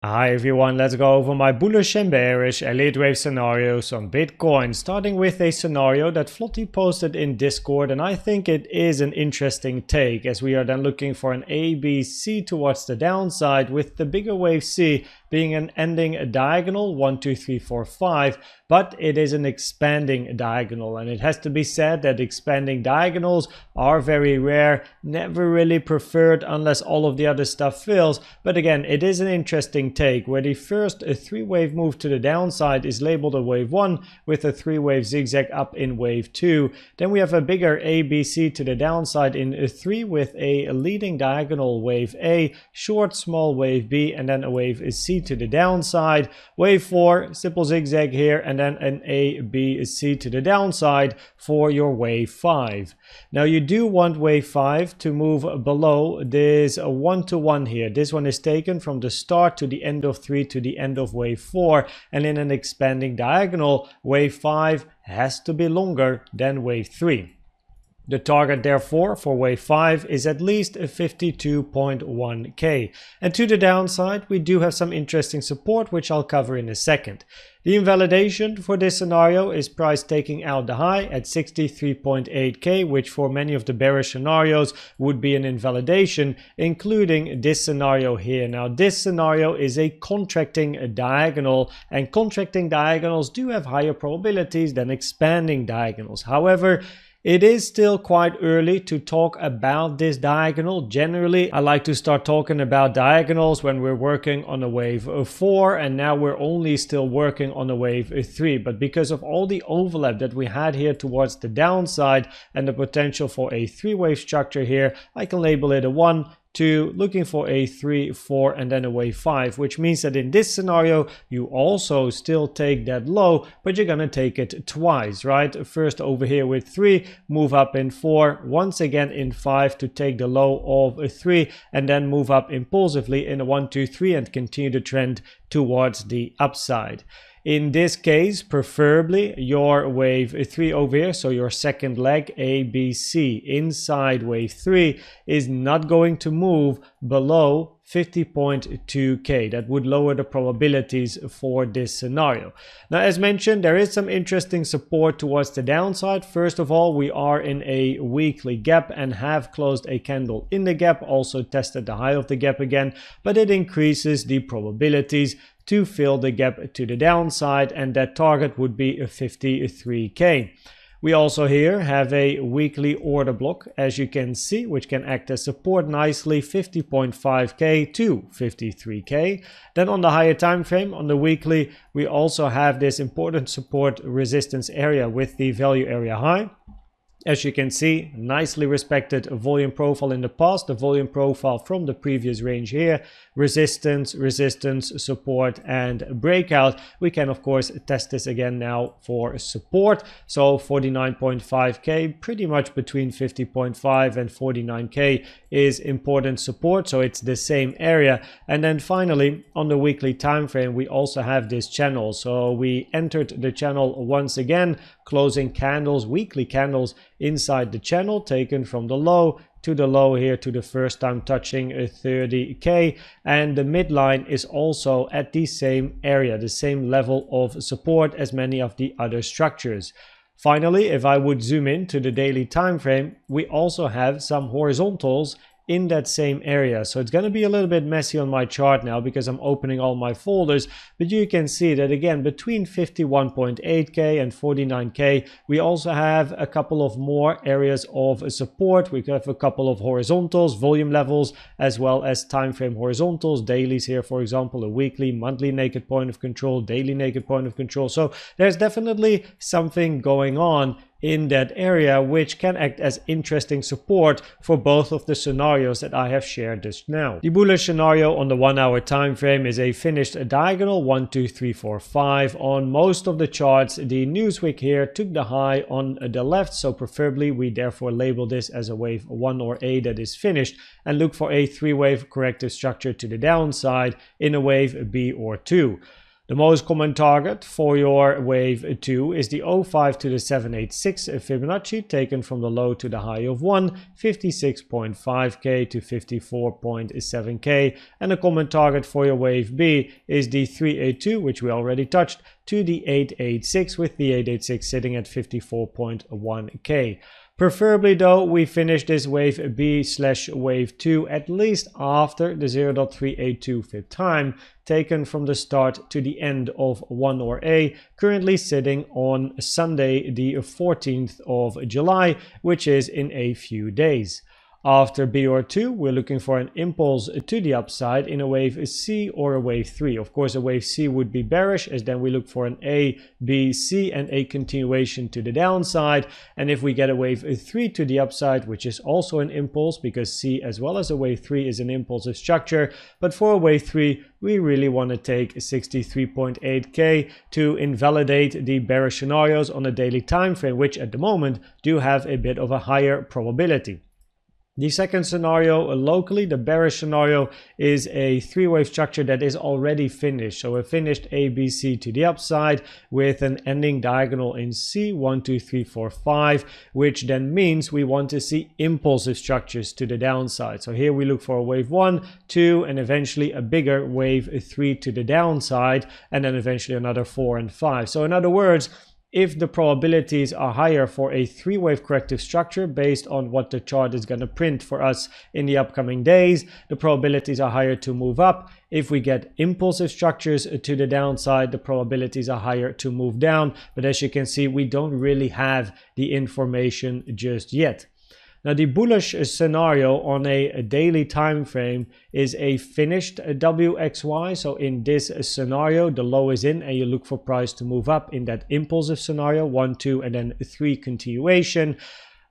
Hi everyone, let's go over my bullish and bearish Elliott wave scenarios on Bitcoin, starting with a scenario that Flotty posted in Discord, and I think it is an interesting take as we are then looking for an ABC towards the downside, with the bigger wave C being an ending diagonal 1, 2, 3, 4, 5, but it is an expanding diagonal, and it has to be said that expanding diagonals are very rare, never really preferred unless all of the other stuff fails. But again, it is an interesting take where the first three-wave move to the downside is labeled a wave 1 with a three-wave zigzag up in wave 2. Then we have a bigger ABC to the downside in 3 with a leading diagonal wave A, short small wave B, and then a wave C to the downside. Wave 4, simple zigzag here, and then an A, B, C to the downside for your wave 5. Now you do want wave 5 to move below this 1-to-1 here. This one is taken from the start to the end of 3 to the end of wave 4, and in an expanding diagonal, wave 5 has to be longer than wave 3. The target therefore for wave 5 is at least 52.1k. And to the downside, we do have some interesting support, which I'll cover in a second. The invalidation for this scenario is price taking out the high at 63.8k, which for many of the bearish scenarios would be an invalidation, including this scenario here. Now this scenario is a contracting diagonal, and contracting diagonals do have higher probabilities than expanding diagonals. However, it is still quite early to talk about this diagonal. Generally, I like to start talking about diagonals when we're working on a wave 4, and now we're only still working on a wave 3. But because of all the overlap that we had here towards the downside and the potential for a 3-wave structure here, I can label it a 1, 2, looking for a 3, 4, and then a wave 5, which means that in this scenario you also still take that low, but you're gonna take it twice, right? First over here with 3, move up in 4, once again in 5 to take the low of a 3, and then move up impulsively in a 1, 2, 3 and continue the trend towards the upside. In this case, preferably your wave 3 over here, so your second leg ABC inside wave 3 is not going to move below 50.2k. That would lower the probabilities for this scenario. Now, as mentioned, there is some interesting support towards the downside. First of all, we are in a weekly gap and have closed a candle in the gap, also tested the high of the gap again, but it increases the probabilities to fill the gap to the downside, and that target would be 53k. We also here have a weekly order block, as you can see, which can act as support nicely, 50.5k to 53k. Then on the higher time frame, on the weekly, we also have this important support resistance area with the value area high. As you can see, nicely respected volume profile in the past, the volume profile from the previous range here, resistance, resistance, support, and breakout. We can of course test this again now for support. So 49.5k, pretty much between 50.5 and 49k is important support, so it's the same area. And then finally, on the weekly time frame, we also have this channel. So we entered the channel once again, closing candles, weekly candles inside the channel, taken from the low to the low here to the first time touching 30k, and the midline is also at the same area, the same level of support as many of the other structures. Finally, if I would zoom in to the daily time frame, we also have some horizontals in that same area. So it's going to be a little bit messy on my chart now because I'm opening all my folders, but you can see that again between 51.8k and 49k we also have a couple of more areas of support. We have a couple of horizontals, volume levels, as well as time frame horizontals, dailies here for example, a weekly, monthly naked point of control, daily naked point of control. So there's definitely something going on in that area, which can act as interesting support for both of the scenarios that I have shared just now. The bullish scenario on the 1 hour time frame is a finished diagonal 1, 2, 3, 4, 5. On most of the charts, the Newsweek here took the high on the left, so preferably we therefore label this as a wave 1 or A that is finished, and look for a 3-wave corrective structure to the downside in a wave B or 2. The most common target for your wave 2 is the 05 to the 786 Fibonacci, taken from the low to the high of 1, 56.5k to 54.7k, and a common target for your wave B is the 382, which we already touched, to the 886, with the 886 sitting at 54.1k. Preferably though, we finish this wave B/wave 2 at least after the 0.382 Fib time, taken from the start to the end of 1 or A, currently sitting on Sunday the 14th of July, which is in a few days. After B or 2, we're looking for an impulse to the upside in a wave C or a wave 3. Of course, a wave C would be bearish, as then we look for an A, B, C, and a continuation to the downside. And if we get a wave 3 to the upside, which is also an impulse, because C as well as a wave 3 is an impulsive structure, but for a wave 3, we really want to take 63.8k to invalidate the bearish scenarios on a daily time frame, which at the moment do have a bit of a higher probability. The second scenario, locally, the bearish scenario, is a three-wave structure that is already finished. So a finished ABC to the upside with an ending diagonal in C, 1, 2, 3, 4, 5, which then means we want to see impulsive structures to the downside. So here we look for a wave 1, 2, and eventually a bigger wave 3 to the downside, and then eventually another 4 and 5. So in other words, if the probabilities are higher for a three-wave corrective structure based on what the chart is going to print for us in the upcoming days, the probabilities are higher to move up. If we get impulsive structures to the downside, the probabilities are higher to move down. But as you can see, we don't really have the information just yet. Now, the bullish scenario on a daily time frame is a finished WXY. So in this scenario, the low is in and you look for price to move up in that impulsive scenario, 1, 2, and then 3 continuation.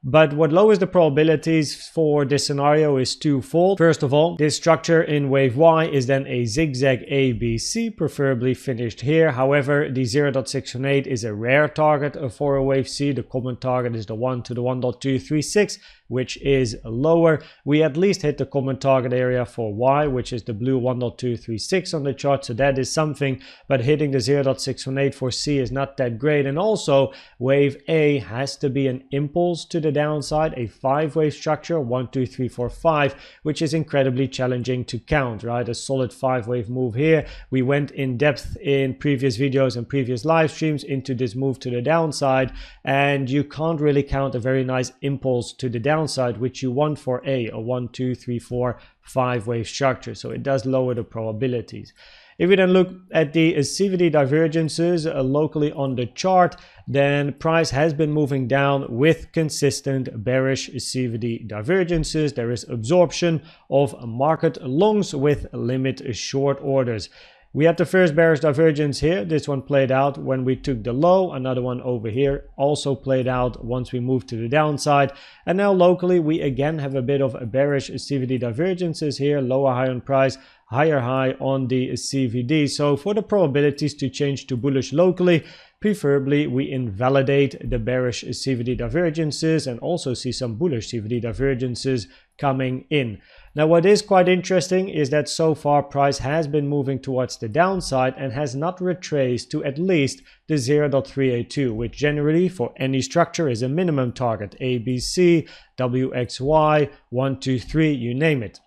But what lowers the probabilities for this scenario is twofold. First of all, this structure in wave Y is then a zigzag ABC, preferably finished here. However, the 0.618 is a rare target for a wave C. The common target is the 1 to the 1.236, which is lower. We at least hit the common target area for Y, which is the blue 1.236 on the chart, so that is something. But hitting the 0.618 for C is not that great. And also, wave A has to be an impulse to the downside, a 5-wave structure, 1, 2, 3, 4, 5, which is incredibly challenging to count, right? A solid 5-wave move here. We went in depth in previous videos and previous live streams into this move to the downside, and you can't really count a very nice impulse to the downside, which you want for a 1, 2, 3, 4, 5-wave structure. So it does lower the probabilities. If we then look at the CVD divergences locally on the chart, then price has been moving down with consistent bearish CVD divergences. There is absorption of market longs with limit short orders. We had the first bearish divergence here. This one played out when we took the low. Another one over here also played out once we moved to the downside. And now locally, we again have a bit of a bearish CVD divergences here. Lower high on price, higher high on the CVD. So for the probabilities to change to bullish locally, preferably we invalidate the bearish CVD divergences and also see some bullish CVD divergences coming in. Now, what is quite interesting is that so far price has been moving towards the downside and has not retraced to at least the 0.382, which generally for any structure is a minimum target. ABC, WXY, 1, 2, 3, you name it.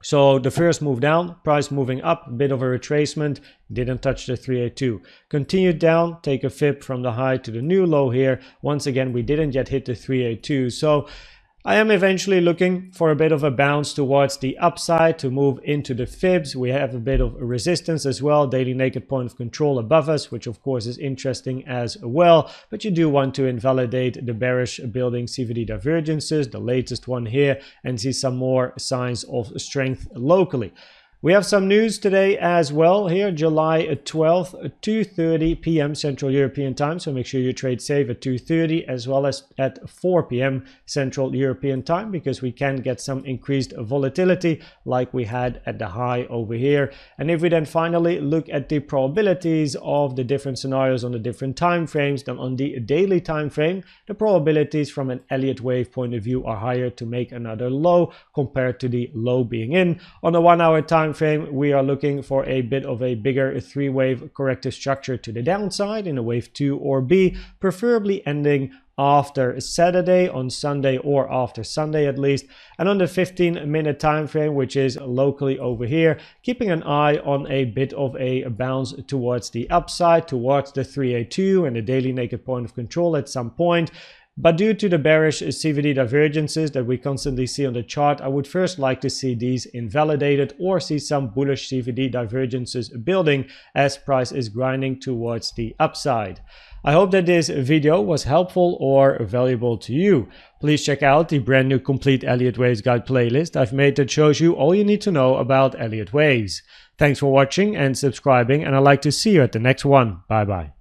So the first move down, price moving up, a bit of a retracement, didn't touch the 382. Continued down, take a fib from the high to the new low here. Once again, we didn't yet hit the 382. So I am eventually looking for a bit of a bounce towards the upside to move into the fibs. We have a bit of resistance as well, daily naked point of control above us, which of course is interesting as well. But you do want to invalidate the bearish building CVD divergences, the latest one here, and see some more signs of strength locally. We have some news today as well here, July 12th, 2:30 p.m. Central European Time. So make sure you trade safe at 2:30 as well as at 4 p.m. Central European Time, because we can get some increased volatility like we had at the high over here. And if we then finally look at the probabilities of the different scenarios on the different time frames, then on the daily time frame, the probabilities from an Elliott wave point of view are higher to make another low compared to the low being in. On the 1 hour time time frame, we are looking for a bit of a bigger 3-wave corrective structure to the downside in a wave 2 or B, preferably ending after Saturday, on Sunday, or after Sunday at least. And on the 15-minute time frame, which is locally over here, keeping an eye on a bit of a bounce towards the upside, towards the 382 and the daily naked point of control at some point. But due to the bearish CVD divergences that we constantly see on the chart, I would first like to see these invalidated or see some bullish CVD divergences building as price is grinding towards the upside. I hope that this video was helpful or valuable to you. Please check out the brand new complete Elliott Waves guide playlist I've made that shows you all you need to know about Elliott Waves. Thanks for watching and subscribing, and I'd like to see you at the next one. Bye bye.